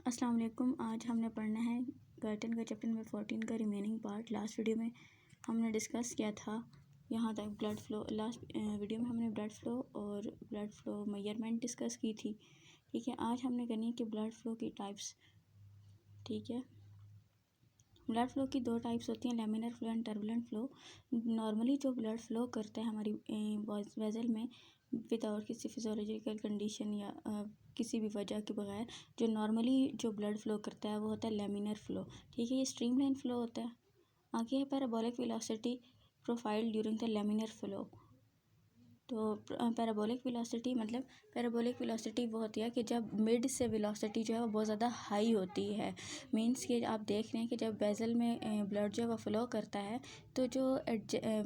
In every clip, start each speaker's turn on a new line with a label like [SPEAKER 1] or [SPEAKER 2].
[SPEAKER 1] अस्सलाम वालेकुम। आज हमने पढ़ना है गर्टन का चैप्टर नंबर 14 का रिमेनिंग पार्ट। लास्ट वीडियो में हमने डिस्कस किया था यहाँ तक ब्लड फ्लो। लास्ट वीडियो में हमने ब्लड फ्लो और ब्लड फ्लो मेजरमेंट डिस्कस की थी। ठीक है, आज हमने करनी है कि ब्लड फ्लो की टाइप्स। ठीक है, ब्लड फ्लो की दो टाइप्स होती हैं, laminar flow and turbulent flow. Normally जो ब्लड फ्लो करता है हमारी वेजल में विदाउट किसी फिजियोलॉजिकल कंडीशन या किसी भी वजह के बगैर, जो नॉर्मली जो ब्लड फ्लो करता है वो होता है लैमिनर फ्लो। ठीक है, ये स्ट्रीमलाइन फ्लो होता है। आगे है parabolic velocity profile during the laminar flow. तो पैराबोलिक वेलोसिटी मतलब पैराबोलिक वेलोसिटी वो होती है कि जब मिड से वेलोसिटी जो है वो बहुत ज़्यादा हाई होती है। मींस कि आप देख रहे हैं कि जब वेजल में ब्लड जो है वो फ़्लो करता है तो जो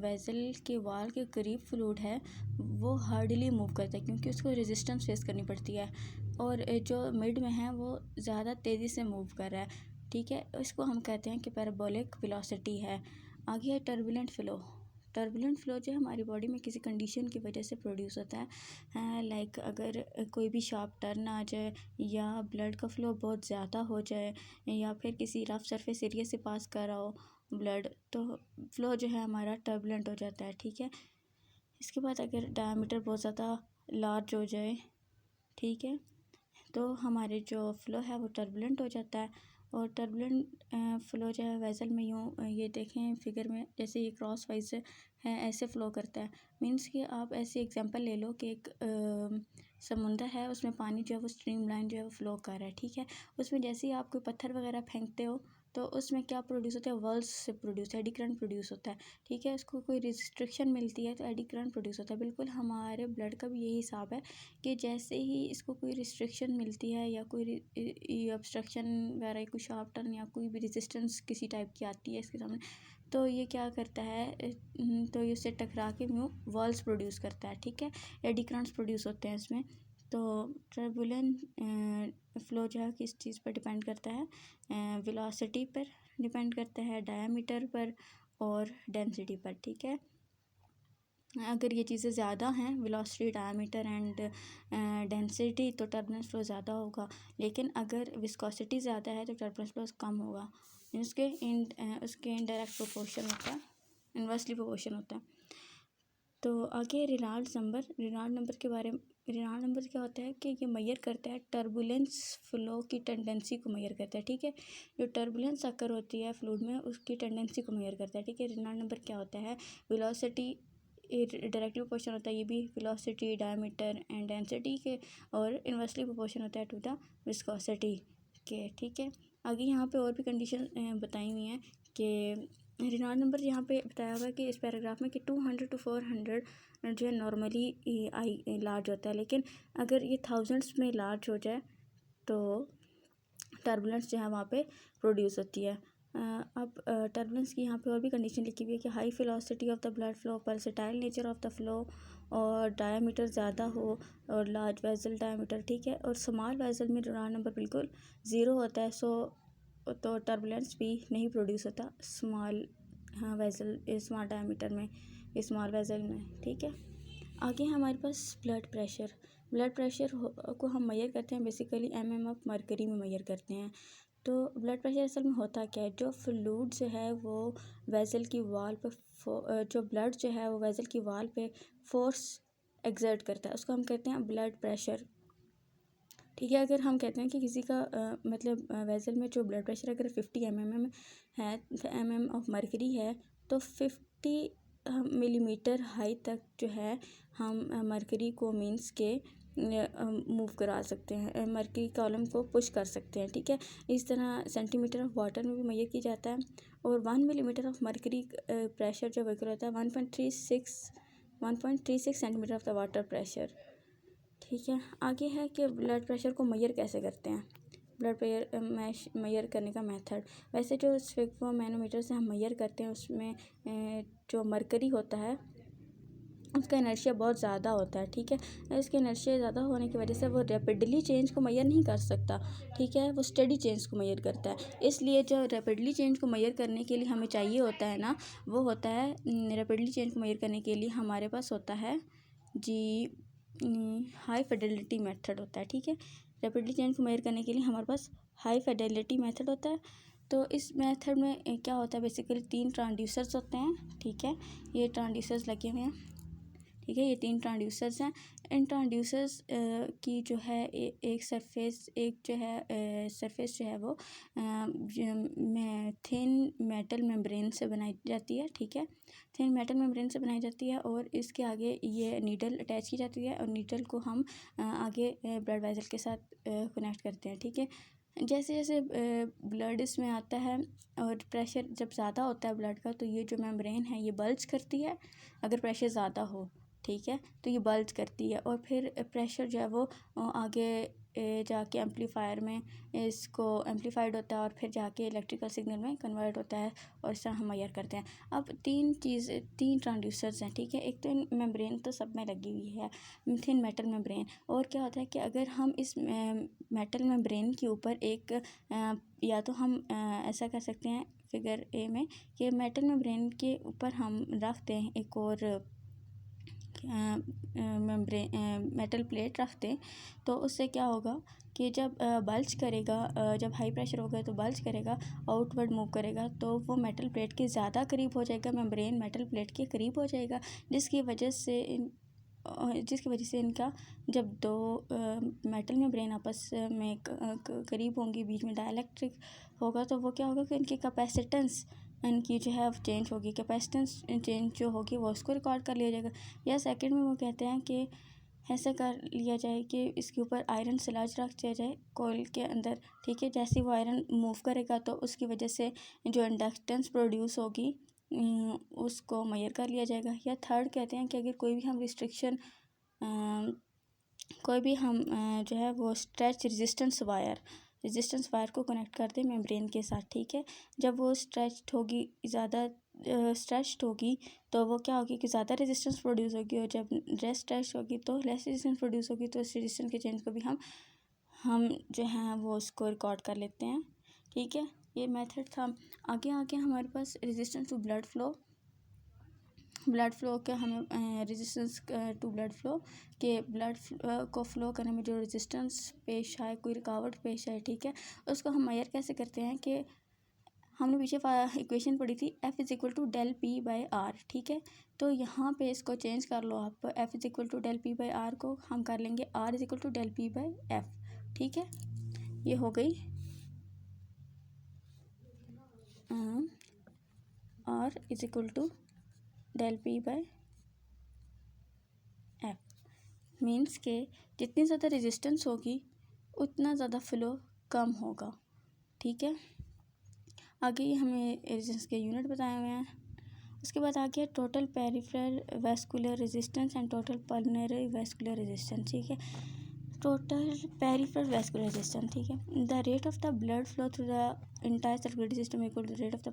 [SPEAKER 1] वेजल के वाल के करीब फ्लूइड है वो हार्डली मूव करता है क्योंकि उसको रेजिस्टेंस फेस करनी पड़ती है, और जो मिड में है वो ज़्यादा तेज़ी से मूव कर रहा है। ठीक है, इसको हम कहते हैं कि पैराबोलिक वेलोसिटी है। आगे है टर्बुलेंट फ़्लो। टर्बुलेंट फ़्लो जो है हमारी बॉडी में किसी कंडीशन की वजह से प्रोड्यूस होता है। लाइक अगर कोई भी शार्प टर्न आ जाए या ब्लड का फ़्लो बहुत ज़्यादा हो जाए या फिर किसी रफ सरफेस एरिया से पास कर रहा हो ब्लड, तो फ़्लो जो है हमारा टर्बुलेंट हो जाता है। ठीक है, इसके बाद अगर डायमीटर बहुत ज़्यादा लार्ज हो जाए, ठीक है, तो हमारे जो फ़्लो है वो टर्बुलेंट हो जाता है। और टर्बुलेंट फ़्लो जो है वेसल में यूँ ये देखें फिगर में, जैसे ये क्रॉस वाइज है ऐसे फ़्लो करता है। मींस कि आप ऐसी एग्जांपल ले लो कि एक समुंदर है, उसमें पानी जो है वो स्ट्रीम लाइन जो है वो फ़्लो कर रहा है। ठीक है, उसमें जैसे ही आप कोई पत्थर वगैरह फेंकते हो तो उसमें क्या प्रोड्यूस होता है, वर्ल्स से प्रोड्यूस एडी करंट प्रोड्यूस होता है। ठीक है, उसको कोई रिस्ट्रिक्शन मिलती है तो एडी करंट प्रोड्यूस होता है। बिल्कुल हमारे ब्लड का भी यही हिसाब है कि जैसे ही इसको कोई रिस्ट्रिक्शन मिलती है या कोई ऑब्स्ट्रक्शन वगैरह, कोई शार्प टर्न या कोई भी रेजिस्टेंस किसी टाइप की आती है इसके सामने, तो ये क्या करता है, तो ये उससे टकरा के वॉल्स प्रोड्यूस करता है। ठीक है, एडी करंट्स प्रोड्यूस होते हैं इसमें। तो टर्बुलेंट फ़्लो जो है किस चीज़ पर डिपेंड करता है, वेलोसिटी पर डिपेंड करता है, डायमीटर पर और डेंसिटी पर। ठीक है, अगर ये चीज़ें ज़्यादा हैं, वेलोसिटी, डायमीटर एंड डेंसिटी, तो टर्बुलेंस फ्लो ज़्यादा होगा। लेकिन अगर विस्कोसिटी ज़्यादा है तो टर्बुलेंस फ्लो कम होगा। उसके इनडायरेक्ट प्रोपोर्शन होता है, इन्वर्सली प्रोपोर्शन होता है। तो आगे रेनॉल्ड्स नंबर के बारे में। रेनॉल्ड्स नंबर क्या होता है कि ये मेजर करता है टर्बुलेंस फ्लो की टेंडेंसी को मेजर करता है। ठीक है, जो टर्बुलेंस अकर होती है फ्लूइड में उसकी टेंडेंसी को मेजर करता है। ठीक है, रेनॉल्ड्स नंबर क्या होता है, वेलोसिटी डायरेक्टली प्रोपोर्शन होता है, ये भी वेलोसिटी, डायमीटर एंड डेंसिटी के, और इन्वर्सली प्रोपोर्शन होता है टू द विस्कोसिटी के। ठीक है, आगे यहाँ पे और भी कंडीशन बताई हुई हैं कि रेनॉल्ड्स नंबर यहाँ पे बताया हुआ है कि इस पैराग्राफ में कि 200 to 400 जो है नॉर्मली आई लार्ज होता है, लेकिन अगर ये थाउजेंड्स में लार्ज हो जाए तो टर्बुलेंस जो है वहाँ पे प्रोड्यूस होती है। अब टर्बुलेंस की यहाँ पे और भी कंडीशन लिखी हुई है कि high velocity of the blood flow, pulsatile nature of the flow, और डायमीटर ज़्यादा हो और लार्ज वेजल डायमीटर। ठीक है, और स्मॉल वेजल में रेनॉल्ड्स नंबर बिल्कुल ज़ीरो होता है, तो टर्बुलेंस भी नहीं प्रोड्यूस होता स्मॉल स्मॉल डायमीटर में, स्मॉल वेजल में। ठीक है, आगे हमारे पास ब्लड प्रेशर को हम मेजर करते हैं बेसिकली ऑफ मरकरी में मेजर करते हैं। तो ब्लड प्रेशर असल में होता क्या है, जो फ्लूइड जो है वो वेजल की वाल पे जो ब्लड जो है वो वेजल की वाल पे फोर्स एक्सर्ट करता है, उसको हम कहते हैं ब्लड प्रेशर। ठीक है, अगर हम कहते हैं कि किसी का मतलब वेजल में जो ब्लड प्रेशर अगर 50 mm है, ऑफ मरकरी है, तो 50 मिलीमीटर हाई तक जो है हम मरकरी को मींस के मूव करा सकते हैं, मरकरी कॉलम को पुश कर सकते हैं। ठीक है, इस तरह सेंटीमीटर ऑफ वाटर में भी मेजर किया जाता है। और 1 मिलीमीटर ऑफ मरकरी प्रेशर जो इक्वल होता है 1.36 centimetre of the water pressure. ठीक है, आगे है कि ब्लड प्रेशर को मेजर कैसे करते हैं, ब्लड प्रेशर मेजर करने का मेथड। वैसे जो स्फिग्मोमैनोमीटर से हम मेजर करते हैं उसमें जो मरकरी होता है उसका इनर्शिया बहुत ज़्यादा होता है। ठीक है, इसके इनर्शिया ज़्यादा होने की वजह से वो रैपिडली चेंज को मेजर नहीं कर सकता। ठीक है, वो स्टडी चेंज को मेजर करता है। इसलिए जो रैपिडली चेंज को मेजर करने के लिए हमें चाहिए होता है ना, वो होता है रैपिडली चेंज को मेजर करने के लिए हमारे पास होता है जी हाई फिडेलिटी मेथड होता है। ठीक है, रैपिडली चेंज को मेजर करने के लिए हमारे पास हाई फिडेलिटी मेथड होता है। तो इस मेथड में क्या होता है, बेसिकली 3 ट्रांसड्यूसर्स होते हैं, ठीक है। ये ट्रांसड्यूसर्स लगे हुए हैं, ठीक है। ये 3 ट्रांसड्यूसर्स हैं। इन ट्रांसड्यूसर्स की जो है एक सरफेस, एक जो है सरफेस जो है वो थिन मेटल मेम्ब्रेन से बनाई जाती है, ठीक है। थिन मेटल मेम्ब्रेन से बनाई जाती है और इसके आगे ये नीडल अटैच की जाती है और नीडल को हम आगे ब्लड वेसल के साथ कनेक्ट करते हैं, ठीक है। जैसे जैसे ब्लड इसमें आता है और प्रेशर जब ज़्यादा होता है ब्लड का, तो ये जो मेम्ब्रेन है ये बल्ज करती है अगर प्रेशर ज़्यादा हो, ठीक है। तो ये बल्ज करती है और फिर प्रेशर जो है वो आगे जाके एम्पलीफायर में इसको एम्पलीफाइड होता है और फिर जाके इलेक्ट्रिकल सिग्नल में कन्वर्ट होता है और इस तरह हम मेजर करते हैं। अब 3 ट्रांसड्यूसर्स हैं, ठीक है। एक तो मेम्ब्रेन तो सब में लगी हुई है, थिन मेटल मेम्ब्रेन। और क्या होता है कि अगर हम इस मेटल मेम्ब्रेन के ऊपर एक या तो हम ऐसा कर सकते हैं फिगर ए में कि मेटल मेम्ब्रेन के ऊपर हम रखते हैं एक और मेटल प्लेट रखते हैं, तो उससे क्या होगा कि जब बल्ज करेगा, जब हाई प्रेशर होगा तो बल्ज करेगा, आउटवर्ड मूव करेगा, तो वो मेटल प्लेट के ज़्यादा करीब हो जाएगा, मेम्ब्रेन मेटल प्लेट के करीब हो जाएगा, जिसकी वजह से इनका जब दो मेटल मेम्ब्रेन आपस में करीब होंगी, बीच में डाइलेक्ट्रिक होगा, तो वो क्या होगा कि इनकी कैपेसिटेंस इनकी जो है चेंज होगी, कैपेसिटेंस चेंज जो होगी वो उसको रिकॉर्ड कर लिया जाएगा। या सेकंड में वो कहते हैं कि ऐसा कर लिया जाए कि इसके ऊपर आयरन स्लज रख दिया जाए कोयल के अंदर, ठीक है। जैसे वो आयरन मूव करेगा तो उसकी वजह से जो इंडक्टेंस प्रोड्यूस होगी उसको मेजर कर लिया जाएगा। या थर्ड कहते हैं कि अगर कोई भी हम रिस्ट्रिक्शन कोई भी हम जो है वो स्ट्रेच रेजिस्टेंस वायर को कनेक्ट कर दें मेम्ब्रेन के साथ, ठीक है। जब वो स्ट्रेच्ड होगी, ज़्यादा स्ट्रेच्ड होगी, तो वो क्या होगी कि ज़्यादा रेजिस्टेंस प्रोड्यूस होगी, और जब लेस स्ट्रेच होगी तो लेस रेजिस्टेंस प्रोड्यूस होगी। तो इस रेजिस्टेंस के चेंज को भी हम जो है वो उसको रिकॉर्ड कर लेते हैं, ठीक है। ये मेथड था। आगे हमारे पास रेजिस्टेंस टू ब्लड फ्लो के हमें रेजिस्टेंस टू ब्लड फ्लो के ब्लड को फ्लो करने में जो रेजिस्टेंस पेश आए, कोई रुकावट पेश आए, ठीक है, उसको हम मेजर कैसे करते हैं कि हमने पीछे इक्वेशन पढ़ी थी F=del P/R, ठीक है। तो यहाँ पे इसको चेंज कर लो आप, F=del P/R को हम कर लेंगे R=del P/F, ठीक है। ये हो गई R=del P/F, मीन्स के जितनी ज़्यादा रेजिस्टेंस होगी उतना ज़्यादा फ्लो कम होगा, ठीक है। आगे हमें रेजिस्टेंस के यूनिट बताए हुए हैं। उसके बाद आ गया total peripheral vascular resistance and total pulmonary vascular resistance, ठीक है। टोटल पेरिफेरल वैस्कुलर रेजिस्टेंस, ठीक है। The rate of the blood flow through the entire circulatory system equal to the rate of the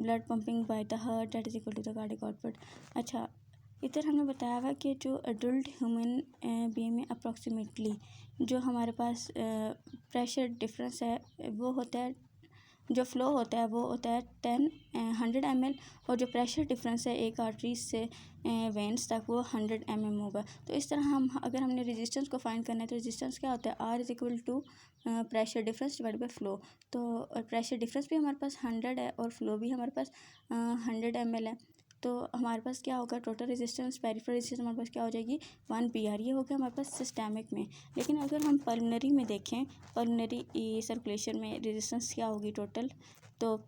[SPEAKER 1] blood pumping by the heart that is equal to the cardiac output. अच्छा, इधर हमने बताया हुआ कि जो adult human being में approximately जो हमारे पास प्रेशर डिफरेंस है वो होता है, जो फ्लो होता है वो होता है 100 ml, और जो प्रेशर डिफरेंस है एक आर्टरीज से वेंस तक वो 100 mm होगा। तो इस तरह अगर हमने रेजिस्टेंस को फाइंड करना है तो रेजिस्टेंस क्या होता है, R=, pressure difference divide by flow. तो प्रेशर डिफरेंस भी हमारे पास 100 है और फ्लो भी हमारे पास 100 ml है। तो हमारे पास क्या होगा, टोटल रेजिस्टेंस पेरिफेरल रेजिस्टेंस हमारे पास क्या हो जाएगी 1 PR। ये हो गया हमारे पास सिस्टेमिक में। लेकिन अगर हम पल्मोनरी में देखें, पल्मोनरी सर्कुलेशन में रेजिस्टेंस क्या होगी टोटल, तो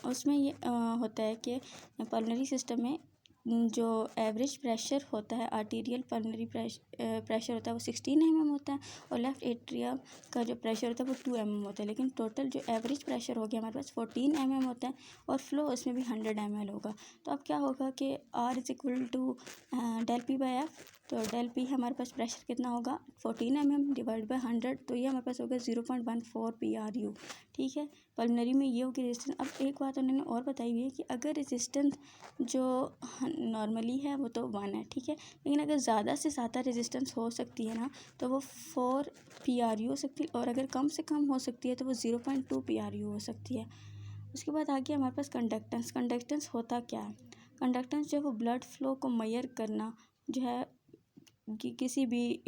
[SPEAKER 1] उसमें ये होता है कि पल्मोनरी सिस्टम में जो एवरेज प्रेशर होता है, आर्टीरियल पल्मोनरी प्रेशर होता है वो 16 mm होता है, और लेफ़्ट एट्रिया का जो प्रेशर होता है वो 2 mm होता है। लेकिन टोटल जो एवरेज प्रेशर हो गया हमारे पास 14 mm होता है, और फ्लो उसमें भी 100 ml होगा। तो अब क्या होगा कि R=del P/F, तो del P हमारे पास प्रेशर कितना होगा 14 mm डिवाइड बाई 100, तो ये हमारे पास होगा 0.14 PRU, ठीक है। पल्मोनरी में ये होगी रेजिस्टेंस। अब एक बात उन्होंने और बताई हुई है कि अगर रेजिस्टेंस जो नॉर्मली है वो तो 1 है, ठीक है, लेकिन अगर ज़्यादा से ज़्यादा रेजिस्टेंस हो सकती है ना तो वो 4 PRU हो सकती है, और अगर कम से कम हो सकती है तो वो 0.2 PRU हो सकती है। उसके बाद आगे हमारे पास कंडक्टेंस होता क्या है। कंडक्टेंस जो है वो ब्लड फ्लो को मेजर करना जो है किसी भी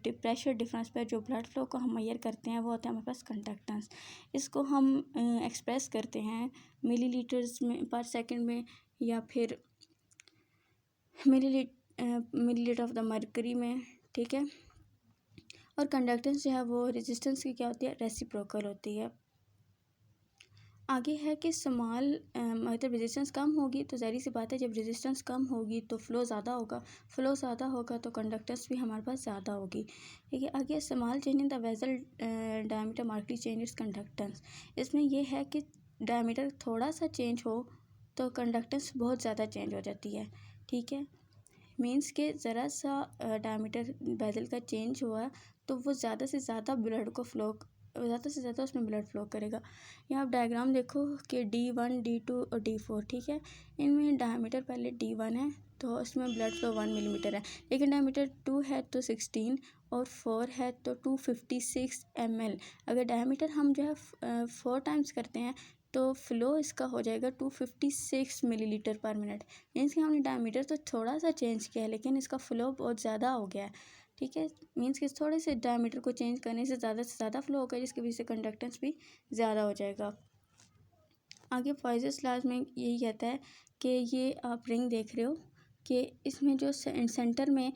[SPEAKER 1] प्रेशर डिफरेंस पर जो ब्लड फ्लो को हम मेजर करते हैं वो होता है हमारे पास कंडक्टेंस। इसको हम एक्सप्रेस करते हैं मिलीलीटर्स में पर सेकंड में या फिर मिलीलीटर ऑफ द मरकरी में, ठीक है। और कंडक्टेंस जो है वो रेजिस्टेंस की क्या होती है, रेसिप्रोकल होती है। आगे है कि स्मॉल मतलब रेजिस्टेंस कम होगी तो ज़ाहिर सी बात है जब रेजिस्टेंस कम होगी तो फ़्लो ज़्यादा होगा, फ़्लो ज़्यादा होगा तो कंडक्टेंस भी हमारे पास ज़्यादा होगी, ठीक है। आगे small change in the vessel diameter markedly change it's conductance. इसमें यह है कि डायमीटर थोड़ा सा चेंज हो तो कंडक्टेंस बहुत ज़्यादा चेंज हो जाती है, ठीक है। मीन्स के ज़रा सा डायमीटर वेसल का चेंज हुआ तो वो ज़्यादा से ज़्यादा ब्लड को ज़्यादा से ज़्यादा उसमें ब्लड फ्लो करेगा। यहाँ आप डायग्राम देखो कि D1, D2 और D4, ठीक है। इनमें डायमीटर पहले D1 है तो उसमें ब्लड फ्लो 1 मिलीमीटर है, लेकिन डायमीटर 2 है तो 16 और 4 है तो 256 ml। अगर डायमीटर हम जो है 4 टाइम्स करते हैं तो फ़्लो इसका हो जाएगा 256 मिलीलीटर पर मिनट। मीन्स कि हमने डायमीटर तो थोड़ा सा चेंज किया है लेकिन इसका फ़्लो बहुत ज़्यादा हो गया है, ठीक है। मीन्स कि थोड़े से डायमीटर को चेंज करने से ज़्यादा फ्लो होगा जिसकी वजह से कंडक्टेंस भी ज़्यादा हो जाएगा। आगे पॉइजन्स लॉज में यही कहता है कि ये आप रिंग देख रहे हो कि इसमें जो सेंटर में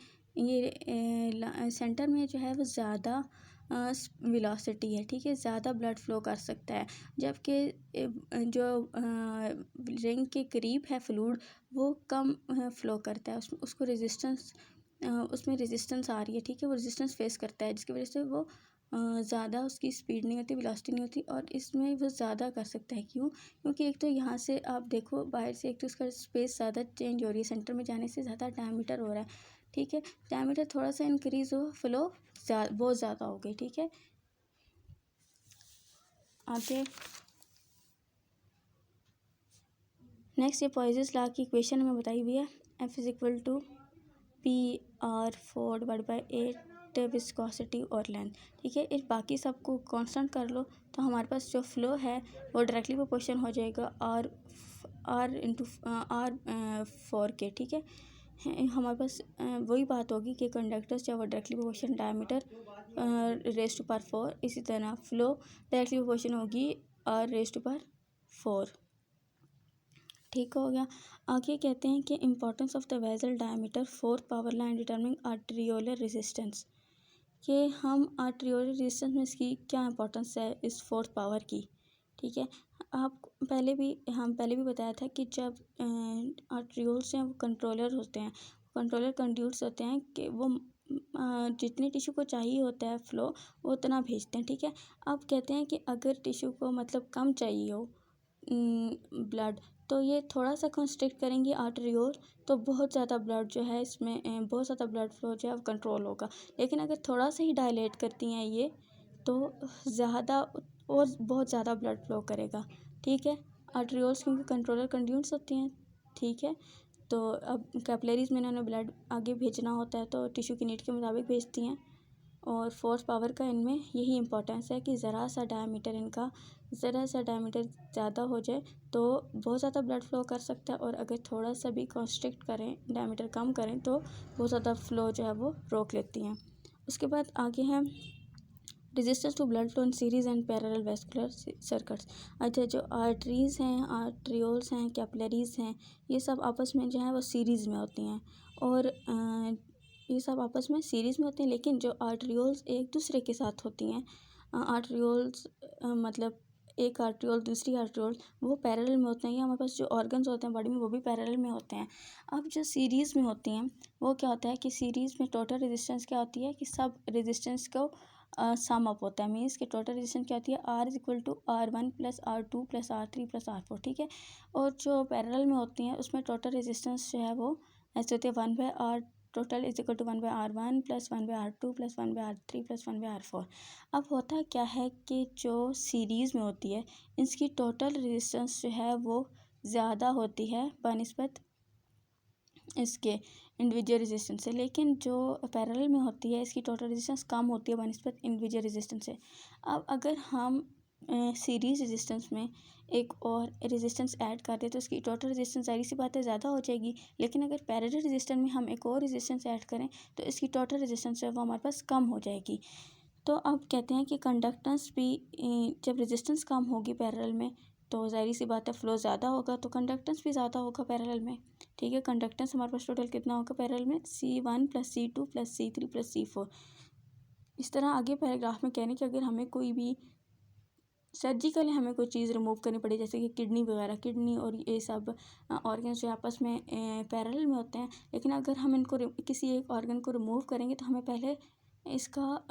[SPEAKER 1] सेंटर में जो है वो ज़्यादा वेलोसिटी है, ठीक है, ज़्यादा ब्लड फ्लो कर सकता है, जबकि जो रिंग के करीब है फ्लूइड वो कम फ्लो करता है, उसको रेजिस्टेंस उसमें रेजिस्टेंस आ रही है, ठीक है, वो रेजिस्टेंस फेस करता है जिसकी वजह से वो ज़्यादा उसकी स्पीड नहीं होती, वेलोसिटी नहीं होती और इसमें वो ज़्यादा कर सकता है। क्यों? क्योंकि एक तो यहाँ से आप देखो बाहर से एक तो उसका स्पेस ज़्यादा चेंज हो रही है, सेंटर में जाने से ज़्यादा डायमीटर हो रहा है, ठीक है। डायमीटर थोड़ा सा इंक्रीज़ हो फ्लो बहुत ज़्यादा हो गई, ठीक है। आगे नेक्स्ट ये पॉइजन्स लॉ की इक्वेशन हमें बताई हुई है, F is equal to PR4 divide by 8 viscosity और लेंथ, ठीक है। इस बाकी सबको कांस्टेंट कर लो तो हमारे पास जो फ्लो है वो डायरेक्टली प्रोपोर्शन हो जाएगा R इंटू R4 के, ठीक है। हमारे पास वही बात होगी कि कंडक्टर्स जो है वो directly proportion diameter raise to power 4, इसी तरह फ्लो डायरेक्टली प्रोपोर्शन होगी R रेज़ टू पावर 4, ठीक हो गया। आगे कहते हैं कि importance of the vessel diameter fourth power line determining arteriolar resistance, कि हम आर्टेरियोलर रेजिस्टेंस में इसकी क्या इंपॉर्टेंस है इस फोर्थ पावर की, ठीक है। हम पहले भी बताया था कि जब आर्टेरियोल्स हैं वो कंट्रोलर होते हैं, कंट्रोलर कंड्यूट्स होते हैं कि वो जितने टिश्यू को चाहिए होता है फ्लो वो उतना भेजते हैं, ठीक है। अब कहते हैं कि अगर टिश्यू को मतलब कम चाहिए हो ब्लड तो ये थोड़ा सा कंस्ट्रिक्ट करेंगे आर्टेरियोल तो बहुत ज़्यादा ब्लड जो है इसमें बहुत ज़्यादा ब्लड फ्लो जो है कंट्रोल होगा। लेकिन अगर थोड़ा सा ही डायलेट करती हैं ये तो ज़्यादा और बहुत ज़्यादा ब्लड फ्लो करेगा, ठीक है। आर्टेरियोल्स क्योंकि कंट्रोलर कंड्यूट्स होती हैं, ठीक है। तो अब कैपिलरीज में इन्होंने ब्लड आगे भेजना होता है तो टिश्यू की नीड के मुताबिक भेजती हैं। और फोर्थ पावर का इनमें यही इंपॉर्टेंस है कि ज़रा सा डायमीटर ज़्यादा हो जाए तो बहुत ज़्यादा ब्लड फ्लो कर सकता है और अगर थोड़ा सा भी कॉन्स्ट्रिक्ट करें डायमीटर कम करें तो बहुत ज़्यादा फ्लो जो है वो रोक लेती हैं। उसके बाद आगे है resistance to blood flow in series and parallel vascular circuits. अच्छा, जो आर्टरीज़ हैं, आर्ट्रियोल्स हैं, कैपिलरीज हैं, ये सब आपस में जो है वो सीरीज़ में होती हैं और ये सब आपस में सीरीज़ में होते हैं, लेकिन जो आर्ट्रियोल्स एक दूसरे के साथ होती हैं, आर्ट्रियोल्स मतलब एक आर्ट्रियोल दूसरी आर्ट्रियोल वो पैरेलल में होते हैं, या हमारे पास जो ऑर्गन्स होते हैं बॉडी में वो भी पैरेलल में होते हैं। अब जो सीरीज़ में होती हैं वो क्या होता है कि सीरीज़ में टोटल रेजिस्टेंस क्या होती है कि सब रेजिस्टेंस को सम अप होता है। मीन्स कि टोटल रेजिस्टेंस क्या होती है R is equal to R1 plus R2 plus R3 plus R4, ठीक है। और जो पैरेलल में होती हैं उसमें टोटल रेजिस्टेंस जो है वो ऐसे होती है 1/R total is equal to 1/R1 plus 1/R2 plus 1/R3 plus 1/R4। अब होता क्या है कि जो सीरीज़ में होती है इसकी टोटल रेजिस्टेंस जो है वो ज़्यादा होती है बनिस्बत इसके इंडिविजुअल रेजिस्टेंस से, लेकिन जो पैरेलल में होती है इसकी टोटल रेजिस्टेंस कम होती है बनिस्बत इंडिविजुअल रेजिस्टेंस से। अब अगर हम सीरीज़ रेजिस्टेंस में एक और रेजिस्टेंस ऐड कर दें तो उसकी टोटल रेजिस्टेंस ज़ाहिर सी बात है ज़्यादा हो जाएगी। लेकिन अगर पैरेलल रेजिस्टेंस में हम एक और रेजिस्टेंस ऐड करें तो इसकी टोटल रेजिस्टेंस है वो हमारे पास कम हो जाएगी। तो अब कहते हैं कि कंडक्टेंस भी जब रेजिस्टेंस कम होगी पैरेलल में तो ज़ाहिर सी बात है फ़्लो ज़्यादा होगा तो कंडक्टेंस भी ज़्यादा होगा पैरेलल में। ठीक है, कंडक्टेंस हमारे पास टोटल कितना होगा पैरेलल में, C1 + C2 + C3 + C4। इस तरह आगे पैराग्राफ में कह रहे हैं कि अगर हमें कोई भी सर्जिकली हमें कोई चीज़ रिमूव करनी पड़ी जैसे कि किडनी वगैरह, किडनी और ये सब ऑर्गन्स जो आपस में पैरेलल में होते हैं, लेकिन अगर हम इनको किसी एक ऑर्गन को रिमूव करेंगे तो हमें पहले इसका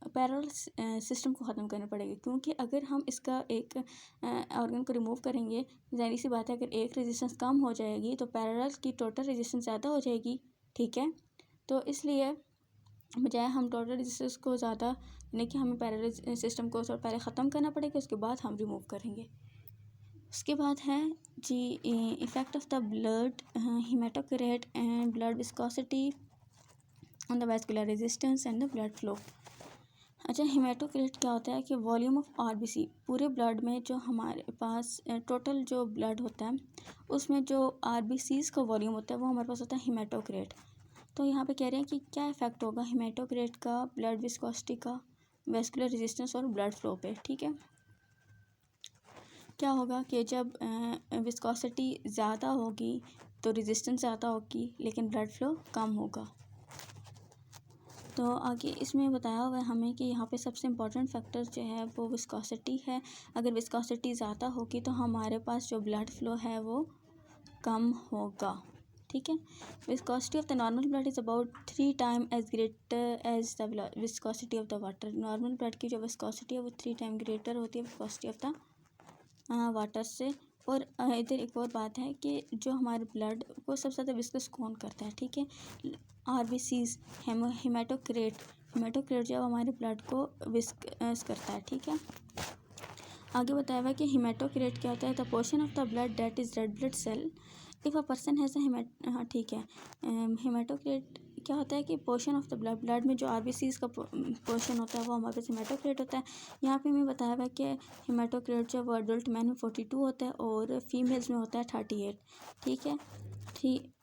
[SPEAKER 1] पैरेलल सिस्टम को ख़त्म करना पड़ेगा। क्योंकि अगर हम इसका एक ऑर्गन को रिमूव करेंगे, ज़ाहिर सी बात है अगर एक रेजिस्टेंस कम हो जाएगी तो पैरेलल की टोटल रेजिस्टेंस ज़्यादा हो जाएगी। ठीक है, तो इसलिए बजाय हम टोटल रेजिस्टेंस को ज़्यादा यानी कि हमें पैरेलल सिस्टम को पहले ख़त्म करना पड़ेगा, उसके बाद हम रिमूव करेंगे। उसके बाद है जी effect of the blood haematocrit and blood viscosity on the vascular resistance and the blood flow. अच्छा, हेमाटोक्रेट क्या होता है कि वॉल्यूम ऑफ आरबीसी, पूरे ब्लड में जो हमारे पास टोटल जो ब्लड होता है उसमें जो आरबीसीज़ का वॉल्यूम होता है वो हमारे पास होता है हेमाटोक्रेट। तो यहाँ पे कह रहे हैं कि क्या इफ़ेक्ट होगा हेमाटोक्रेट का ब्लड विस्कोसिटी का, वैस्कुलर रेजिस्टेंस और ब्लड फ्लो पे। ठीक है, क्या होगा कि जब विस्कोसिटी ज़्यादा होगी तो रेजिस्टेंस ज़्यादा होगी लेकिन ब्लड फ्लो कम होगा। तो आगे इसमें बताया हुआ है हमें कि यहाँ पे सबसे इम्पोर्टेंट फैक्टर जो है वो विस्कोसिटी है। अगर विस्कोसिटी ज़्यादा होगी तो हमारे पास जो ब्लड फ्लो है वो कम होगा। ठीक है, viscosity of the normal blood is about 3 time as greater as the viscosity of the water. Normal blood की जो विस्कोसिटी है वो 3 टाइम ग्रेटर होती है विस्कोसिटी ऑफ द वाटर से। और इधर एक और बात है कि जो हमारे ब्लड को सबसे ज़्यादा विस्कस कौन करता है, ठीक है, आरबीसीज, हेमाटोक्रेट जो हमारे ब्लड को विस्कस करता है। ठीक है, आगे बताया हुआ है कि हेमाटोक्रेट क्या होता है, the portion of the blood that is red blood cell if a person has हाँ ठीक है, हेमाटोक्रेट क्या होता है कि पोर्शन ऑफ द ब्लड में जो आरबीसीज का पोर्शन होता है वो हमारे पास हेमाटोक्रेट होता है। यहाँ पे हमें बताया हुआ है कि हेमाटोक्रेट जो वो अडल्ट मैन में 42 होता है और फीमेल्स में होता है 38। ठीक है,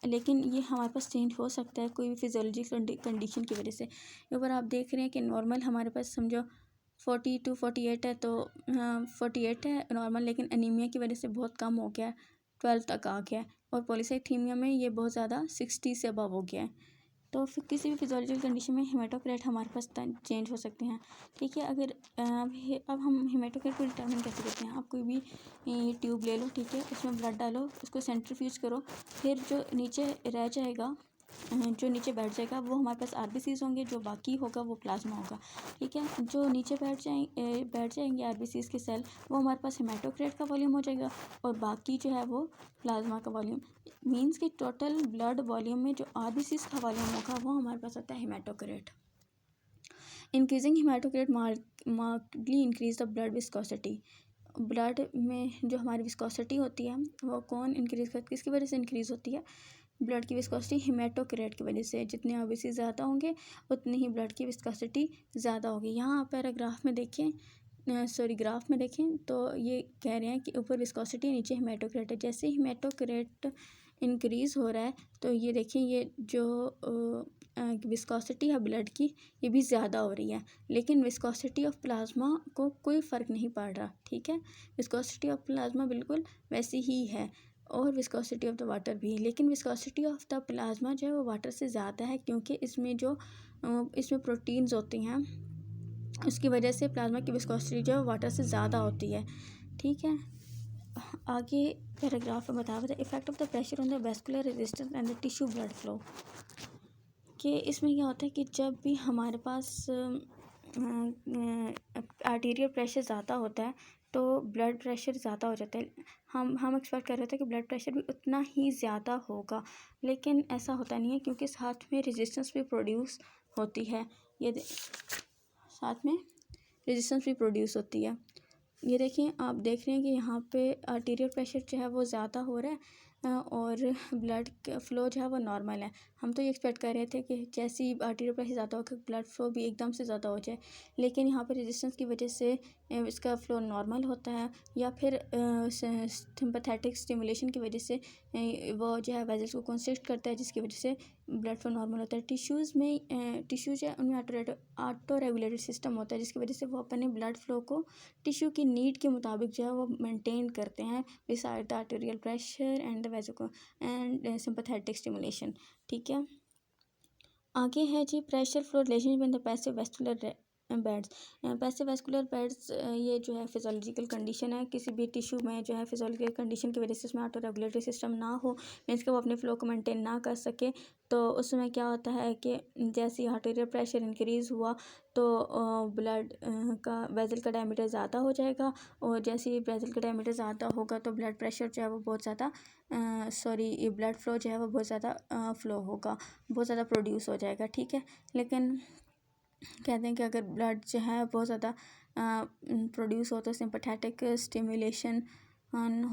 [SPEAKER 1] लेकिन ये हमारे पास चेंज हो सकता है कोई भी फिजियोलॉजिकल कंडीशन की वजह से। ऊपर आप देख रहे हैं कि नॉर्मल हमारे पास समझो 42-48 है, तो 48 है नॉर्मल, लेकिन एनीमिया की वजह से बहुत कम हो गया है, 12 तक आ गया है। और पॉलीसाइथीमिया में ये बहुत ज़्यादा 60 से अबव हो गया है। तो फिर किसी भी फिजियोलॉजिकल कंडीशन में हेमाटोक्रेट हमारे पास चेंज हो सकते हैं। ठीक है, अगर अब हम हेमाटोक्रेट को डिटर्मिन कैसे करते हैं, आप कोई भी ट्यूब ले लो, ठीक है, उसमें ब्लड डालो, उसको सेंट्रीफ्यूज करो, फिर जो नीचे रह जाएगा, जो नीचे बैठ जाएगा वो हमारे पास आरबीसीज होंगे, जो बाकी होगा वो प्लाज्मा होगा। ठीक है, जो नीचे बैठ जाएंगे आरबीसीज के सेल वो हमारे पास हेमाटोक्रेट का वॉल्यूम हो जाएगा और बाकी जो है वो प्लाज्मा का वॉल्यूम। मीन्स कि टोटल ब्लड वॉल्यूम में जो आरबीसीज का वॉल्यूम होगा वो हमारे पास होता है haematocrit. Increasing haematocrit markedly increase the blood viscosity. Blood में जो हमारी विस्कोसिटी होती है वो कौन इंक्रीज करती है, किसकी वजह से इंक्रीज होती है, ब्लड की विस्कोसिटी हेमाटोक्रेट की वजह से। जितने आरबीसी ज़्यादा होंगे उतनी ही ब्लड की विस्कोसिटी ज़्यादा होगी। यहाँ आप पैराग्राफ में देखें, ग्राफ में देखें तो ये कह रहे हैं कि ऊपर विस्कोसिटी नीचे हेमाटोक्रेट है। जैसे हेमाटोक्रेट इंक्रीज़ हो रहा है तो ये देखें ये जो विस्कोसिटी है ब्लड की ये भी ज़्यादा हो रही है, लेकिन विस्कोसिटी ऑफ प्लाज्मा को कोई फ़र्क नहीं पड़ रहा। ठीक है, विस्कोसिटी ऑफ प्लाज्मा बिल्कुल वैसी ही है और विस्कोसिटी ऑफ द वाटर भी, लेकिन विस्कोसिटी ऑफ द प्लाज्मा जो है वो वाटर से ज़्यादा है क्योंकि इसमें प्रोटीन्स होती हैं, उसकी वजह से प्लाज्मा की विस्कोसिटी जो है वाटर से ज़्यादा होती है। ठीक है, आगे पैराग्राफ में बताया था effect of the pressure on the vascular resistance and the tissue blood flow, कि इसमें क्या होता है कि जब भी हमारे पास आर्टीरियल प्रेशर ज़्यादा होता है तो ब्लड प्रेशर ज़्यादा हो जाता है। हम एक्सपेक्ट कर रहे थे कि ब्लड प्रेशर भी उतना ही ज़्यादा होगा, लेकिन ऐसा होता नहीं है क्योंकि साथ में रेजिस्टेंस भी प्रोड्यूस होती है। साथ में रेजिस्टेंस भी प्रोड्यूस होती है। ये देखिए, आप देख रहे हैं कि यहाँ पे आर्टीरियल प्रेशर जो है वो ज़्यादा हो रहा है और ब्लड का फ्लो जो है वो नॉर्मल है। हम तो ये एक्सपेक्ट कर रहे थे कि जैसे ही आर्टीरियल प्रेशर ज़्यादा होगा ब्लड फ्लो भी एकदम से ज़्यादा हो जाए, लेकिन यहाँ पर रेजिस्टेंस की वजह से इसका फ्लो नॉर्मल होता है, या फिर सिंपैथेटिक स्टिमुलेशन की वजह से वो जो है वेजल्स को कंस्ट्रिक्ट करता है, जिसकी वजह से ब्लड फ्लो नॉर्मल होता है। टिश्यूज़ है उनमें ऑटो रेगुलेटरी सिस्टम होता है, जिसकी वजह से वो अपने ब्लड फ्लो को टिश्यू की नीड के मुताबिक जो है वो मेंटेन करते हैं beside the arterial pressure and the vago and sympathetic stimulation. ठीक है, आगे है जी pressure flow relationship in the passive vascular beds. Passive vascular beds ये जो है फिजोलॉजिकल कंडीशन है, किसी भी टिश्यू में जो है फिजोलॉजिकल कंडीशन की वजह से उसमें ऑटो रेगुलेटरी सिस्टम ना हो, मीन्स कि वो अपने फ्लो को मेंटेन ना कर सके, तो उसमें क्या होता है कि जैसे आर्टेरियल प्रेशर इंक्रीज़ हुआ तो ब्लड का वेजल का डायमीटर ज़्यादा हो जाएगा, और जैसे ही वेजल का डायमीटर ज़्यादा होगा तो ब्लड प्रेशर जो है वो बहुत ज़्यादा ब्लड फ्लो जो है वो बहुत ज़्यादा फ्लो होगा, बहुत ज़्यादा प्रोड्यूस हो जाएगा। ठीक है, लेकिन कहते हैं कि अगर ब्लड जो है बहुत ज़्यादा प्रोड्यूस हो तो सिंपैथेटिक स्टिमुलेशन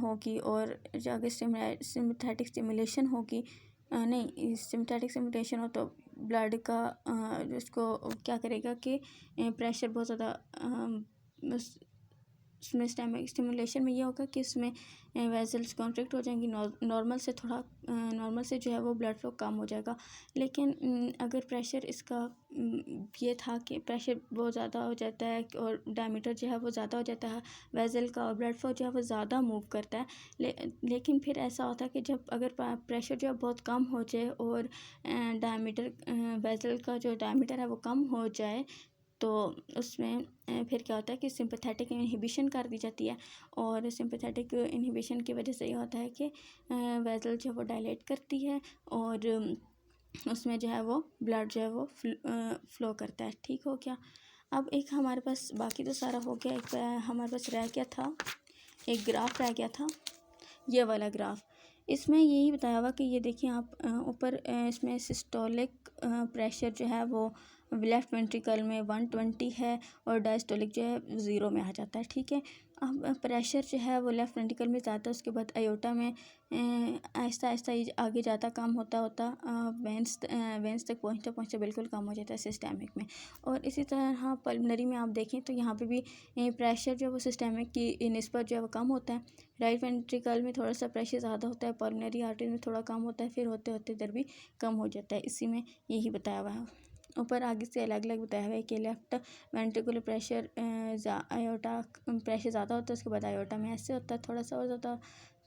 [SPEAKER 1] होगी, और जो अगर सिंपैथेटिक स्टिमुलेशन होगी नहीं सिंपैथेटिक स्टिमुलेशन हो तो ब्लड का उसको क्या करेगा कि प्रेशर बहुत ज़्यादा उसमें स्टिमुलेशन में ये होगा कि उसमें वेजल्स कॉन्ट्रैक्ट हो जाएंगी, नॉर्मल से जो है वो ब्लड फ्लो कम हो जाएगा। लेकिन अगर प्रेशर इसका ये था कि प्रेशर बहुत ज़्यादा हो जाता है और डायमीटर जो है वो ज़्यादा हो जाता है वेजल का, और ब्लड फ्लो जो है वो ज़्यादा मूव करता है, लेकिन फिर ऐसा होता है कि जब अगर प्रेशर जो है बहुत कम हो जाए और डायमीटर वेजल का जो डायमीटर है वो कम हो जाए, तो उसमें फिर क्या होता है कि सिंपैथेटिक इनहिबिशन कर दी जाती है, और सिंपैथेटिक इनहिबिशन की वजह से ये होता है कि वेसल जो है वो डायलेट करती है, और उसमें जो है वो ब्लड जो है वो फ्लो करता है। ठीक हो गया। अब एक हमारे पास बाकी तो सारा हो गया, एक हमारे पास रह गया था, एक ग्राफ रह गया था, ये वाला ग्राफ। इसमें यही बताया हुआ कि ये देखिए आप ऊपर इसमें सिस्टोलिक प्रेशर जो है वो लेफ़्ट वेंट्रिकल में 120 है, और डायस्टोलिक जो है 0 में आ जाता है। ठीक है, अब प्रेशर जो है वो लेफ़्ट वेंट्रिकल में जाता है, उसके बाद आयोटा में आहिस्ता आहिस्ता आगे जाता कम होता वेंस तक पहुँचते बिल्कुल कम हो जाता है सिस्टेमिक में। और इसी तरह पल्मोनरी में आप देखें तो यहाँ पे भी प्रेशर जो है वो सिस्टेमिक की निस्बत जो है वो कम होता है। राइट वेंट्रिकल में थोड़ा सा प्रेशर ज़्यादा होता है, पल्मोनरी आर्टरी में थोड़ा कम होता है, फिर होते होते इधर भी कम हो जाता है। इसी में यही बताया हुआ है, ऊपर आगे से अलग अलग बताया हुआ है कि left ventricular pressure iota pressure ज़्यादा होता है, उसके बाद आयोटा में ऐसे होता है थोड़ा सा और ज़्यादा,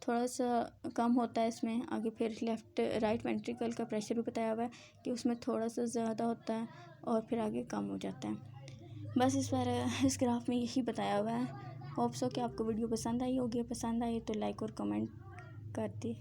[SPEAKER 1] थोड़ा सा कम होता है इसमें। आगे फिर राइट वेंट्रिकल का प्रेशर भी बताया हुआ है कि उसमें थोड़ा सा ज़्यादा होता है और फिर आगे कम हो जाता है। बस इस ग्राफ में यही बताया हुआ है। होप सो कि आपको वीडियो पसंद आई होगी, पसंद आई तो लाइक और कमेंट कर दी।